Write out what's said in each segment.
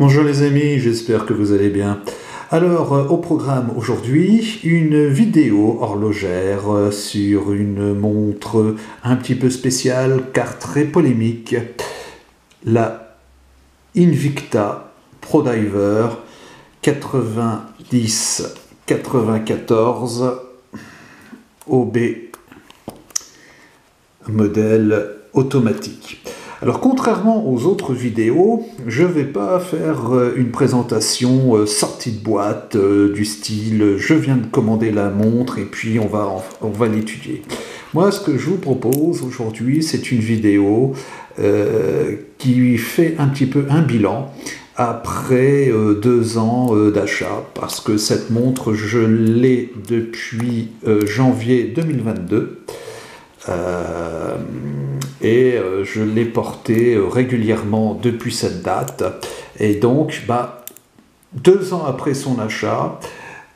Bonjour les amis, j'espère que vous allez bien. Alors, au programme aujourd'hui, une vidéo horlogère sur une montre un petit peu spéciale car très polémique, la Invicta ProDiver 90-94 OB modèle automatique. Alors contrairement aux autres vidéos, je ne vais pas faire une présentation sortie de boîte du style je viens de commander la montre et puis on va l'étudier. Moi ce que je vous propose aujourd'hui c'est une vidéo qui fait un petit peu un bilan après 2 ans d'achat, parce que cette montre je l'ai depuis janvier 2022. Je l'ai porté régulièrement depuis cette date. Et donc, 2 ans après son achat,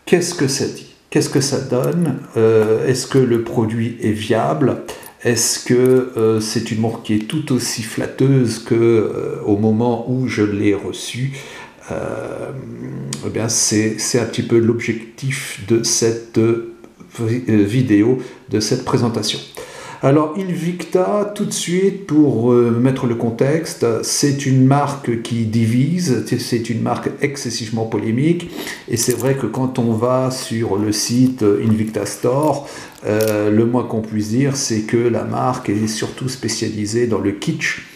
qu'est-ce que ça dit? Qu'est-ce que ça donne? Est-ce que le produit est viable? Est-ce que c'est une montre qui est tout aussi flatteuse qu'au moment où je l'ai reçue? C'est un petit peu l'objectif de cette vidéo, de cette présentation. Alors Invicta, tout de suite, pour mettre le contexte, c'est une marque qui divise, c'est une marque excessivement polémique, et c'est vrai que quand on va sur le site Invicta Store, le moins qu'on puisse dire, c'est que la marque est surtout spécialisée dans le kitsch,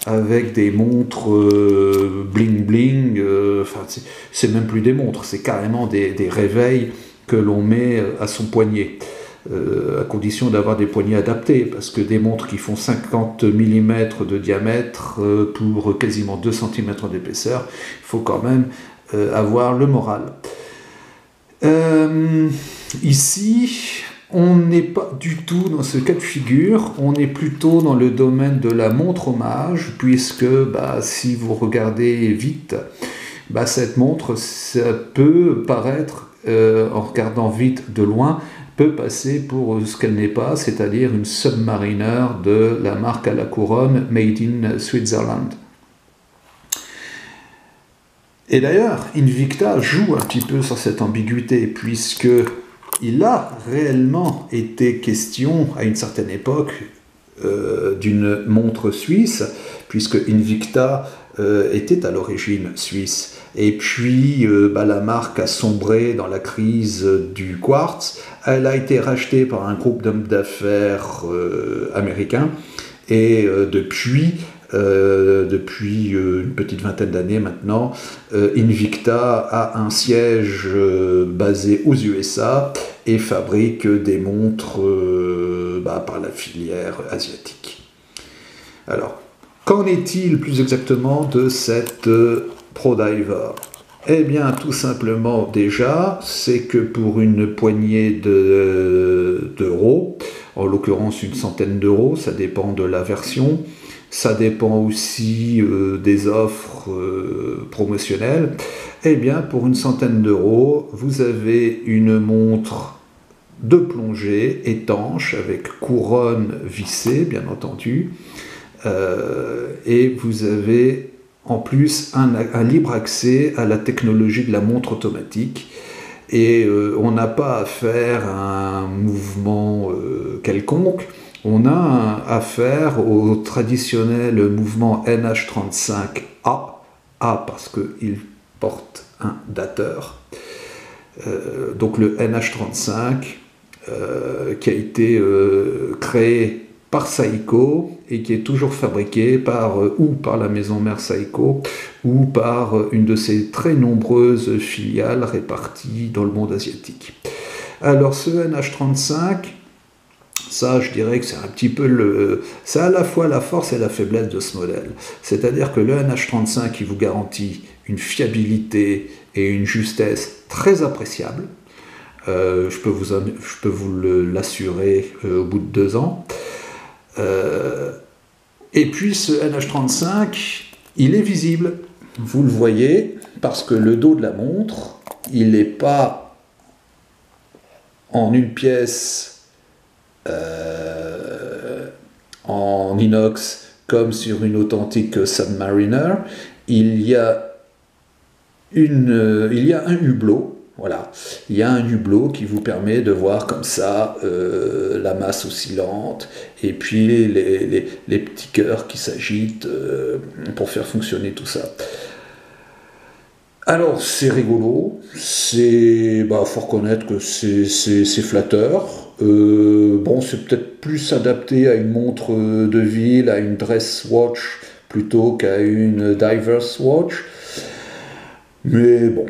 avec des montres bling bling, c'est même plus des montres, c'est carrément des réveils que l'on met à son poignet. À condition d'avoir des poignets adaptés, parce que des montres qui font 50 mm de diamètre pour quasiment 2 cm d'épaisseur, il faut quand même avoir le moral. Ici, on n'est pas du tout dans ce cas de figure, on est plutôt dans le domaine de la montre hommage, puisque si vous regardez vite, cette montre, ça peut paraître, en regardant vite de loin, peut passer pour ce qu'elle n'est pas, c'est-à-dire une Submariner de la marque à la couronne Made in Switzerland. Et d'ailleurs, Invicta joue un petit peu sur cette ambiguïté, puisque il a réellement été question à une certaine époque d'une montre suisse, puisque Invicta était à l'origine suisse. Et puis la marque a sombré dans la crise du quartz. Elle a été rachetée par un groupe d'hommes d'affaires américains, et depuis une petite vingtaine d'années maintenant, Invicta a un siège basé aux USA et fabrique des montres par la filière asiatique. Alors, qu'en est-il plus exactement de cette ProDiver? Eh bien, tout simplement, déjà, c'est que pour une poignée d'euros, en l'occurrence une centaine d'euros, ça dépend de la version, ça dépend aussi des offres promotionnelles, eh bien, pour une centaine d'euros, vous avez une montre de plongée étanche avec couronne vissée, bien entendu, et vous avez en plus un libre accès à la technologie de la montre automatique, et on n'a pas à faire un mouvement quelconque, on a à faire au traditionnel mouvement NH35A, A parce qu'il porte un dateur, donc le NH35 qui a été créé par Seiko et qui est toujours fabriqué par la maison mère Seiko ou par une de ses très nombreuses filiales réparties dans le monde asiatique. Alors ce NH35, ça je dirais que c'est un petit peu c'est à la fois la force et la faiblesse de ce modèle. C'est-à-dire que le NH35 il vous garantit une fiabilité et une justesse très appréciables. Je peux vous l'assurer au bout de 2 ans. Et puis ce NH35, il est visible, vous le voyez, parce que le dos de la montre, il n'est pas en une pièce en inox comme sur une authentique Submariner. Il y a il y a un hublot. Voilà, il y a un hublot qui vous permet de voir comme ça la masse oscillante et puis les petits cœurs qui s'agitent pour faire fonctionner tout ça. Alors c'est rigolo, faut reconnaître que c'est flatteur. Bon, c'est peut-être plus adapté à une montre de ville, à une dress watch plutôt qu'à une diver's watch. Mais bon.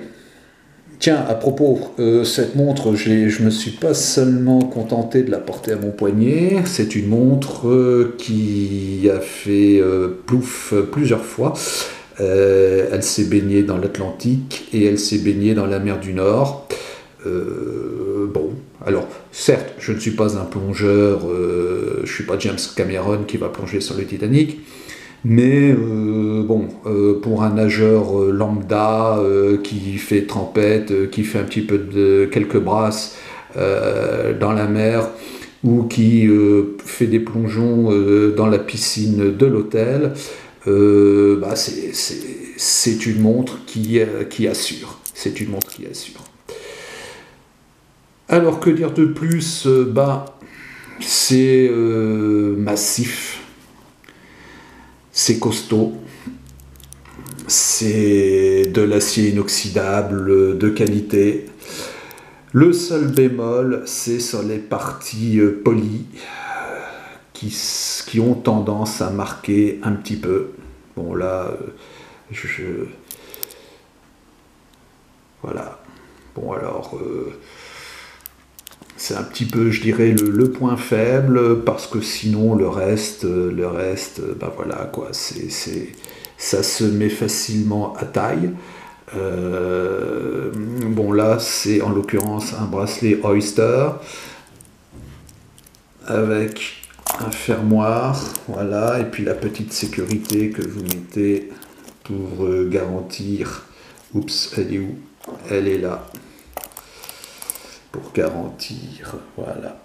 Tiens, à propos, cette montre, je me suis pas seulement contenté de la porter à mon poignet, c'est une montre qui a fait plouf plusieurs fois. Elle s'est baignée dans l'Atlantique et elle s'est baignée dans la mer du Nord. Bon, alors, certes, je ne suis pas un plongeur, je ne suis pas James Cameron qui va plonger sur le Titanic, mais pour un nageur lambda qui fait trempette, qui fait un petit peu de quelques brasses dans la mer ou qui fait des plongeons dans la piscine de l'hôtel, c'est une montre qui assure. C'est une montre qui assure. Alors que dire de plus? C'est massif. C'est costaud, c'est de l'acier inoxydable de qualité. Le seul bémol, c'est sur les parties polies qui ont tendance à marquer un petit peu. Bon là, voilà. Bon alors, c'est un petit peu, je dirais, le point faible, parce que sinon le reste, voilà quoi, ça se met facilement à taille. Bon là, c'est en l'occurrence un bracelet Oyster avec un fermoir, voilà, et puis la petite sécurité que vous mettez pour garantir. Oups, elle est où? Elle est là. Pour garantir, voilà.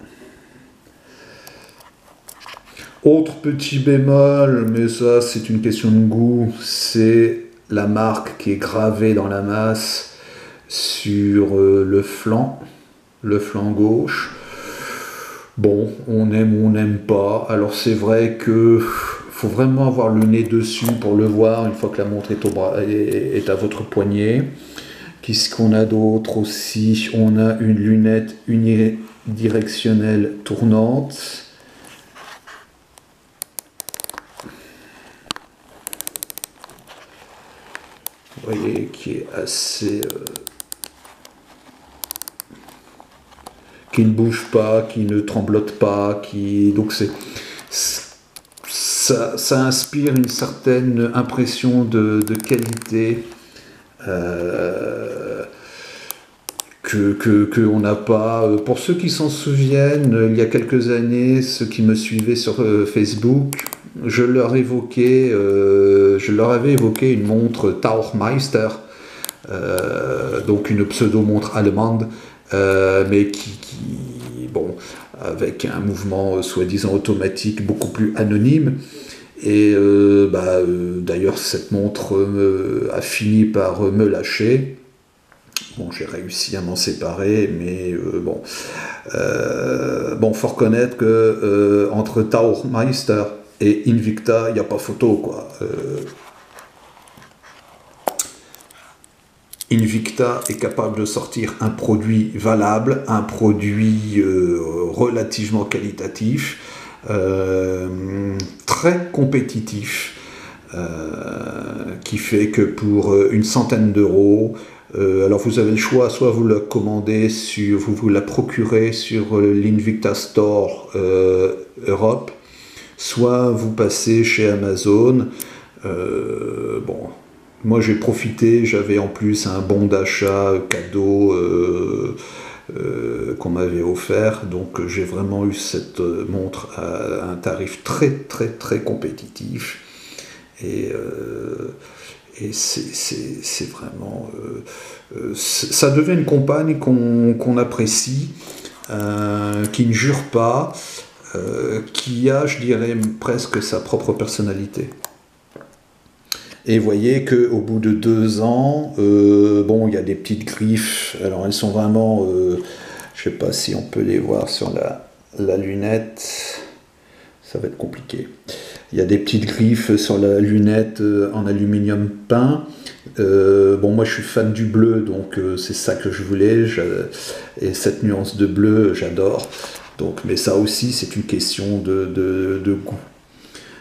Autre petit bémol, mais ça c'est une question de goût, c'est la marque qui est gravée dans la masse sur le flanc gauche. Bon, on aime ou on n'aime pas. Alors c'est vrai que faut vraiment avoir le nez dessus pour le voir une fois que la montre est à votre poignet. Qu'est-ce qu'on a d'autre aussi? On a une lunette unidirectionnelle tournante. Vous voyez, qui est assez... qui ne bouge pas, qui ne tremblote pas, donc ça inspire une certaine impression de qualité que on n'a pas. Pour ceux qui s'en souviennent, il y a quelques années, ceux qui me suivaient sur Facebook, je leur avais évoqué une montre Tauchmeister, donc une pseudo-montre allemande, mais avec un mouvement soi-disant automatique beaucoup plus anonyme. Et d'ailleurs, cette montre a fini par me lâcher. Bon, j'ai réussi à m'en séparer, mais faut reconnaître que entre Tauchmeister et Invicta, il n'y a pas photo, quoi. Invicta est capable de sortir un produit valable, un produit relativement qualitatif, très compétitif, qui fait que pour une centaine d'euros, alors vous avez le choix, soit vous la commandez, vous la procurez sur l'Invicta Store Europe, soit vous passez chez Amazon. Moi j'ai profité, j'avais en plus un bon d'achat cadeau qu'on m'avait offert, donc j'ai vraiment eu cette montre à un tarif très très très compétitif, et c'est vraiment... ça devient une compagne qu'on apprécie, qui ne jure pas, qui a, je dirais, presque sa propre personnalité. Et vous voyez qu'au bout de 2 ans, bon, il y a des petites griffes. Alors elles sont vraiment, je sais pas si on peut les voir sur la lunette. Ça va être compliqué. Il y a des petites griffes sur la lunette en aluminium peint. Bon, moi je suis fan du bleu, donc c'est ça que je voulais. Et cette nuance de bleu, j'adore. Donc, mais ça aussi, c'est une question de goût.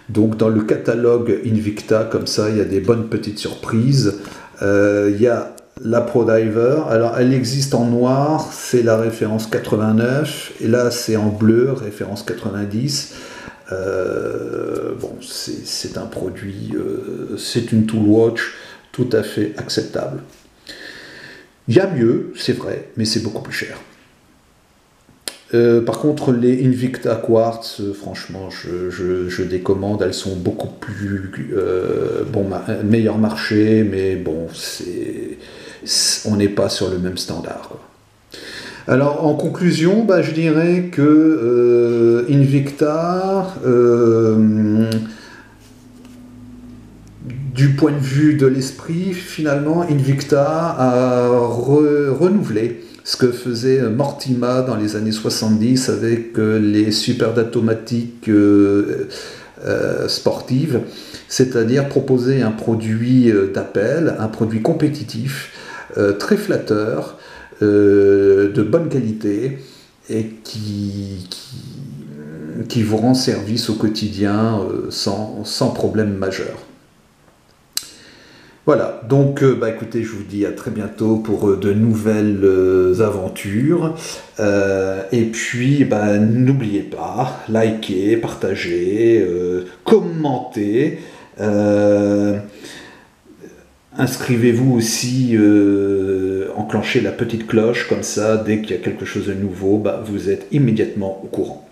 Donc dans le catalogue Invicta, comme ça, il y a des bonnes petites surprises. Il y a la ProDiver. Alors elle existe en noir, c'est la référence 89. Et là, c'est en bleu, référence 90. Bon, c'est un produit, c'est une tool watch tout à fait acceptable. Il y a mieux, c'est vrai, mais c'est beaucoup plus cher. Par contre, les Invicta Quartz, franchement, je décommande, elles sont beaucoup plus meilleur marché, mais bon, on n'est pas sur le même standard, quoi. Alors, en conclusion, je dirais que Invicta, du point de vue de l'esprit, finalement, Invicta a renouvelé ce que faisait Mortima dans les années 70 avec les superdatomatique sportives, c'est-à-dire proposer un produit d'appel, un produit compétitif, très flatteur, de bonne qualité et qui vous rend service au quotidien sans problème majeur. Voilà, donc écoutez, je vous dis à très bientôt pour de nouvelles aventures. Et puis, n'oubliez pas, likez, partagez, commentez. Inscrivez-vous aussi, enclenchez la petite cloche, comme ça, dès qu'il y a quelque chose de nouveau, vous êtes immédiatement au courant.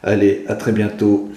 Allez, à très bientôt.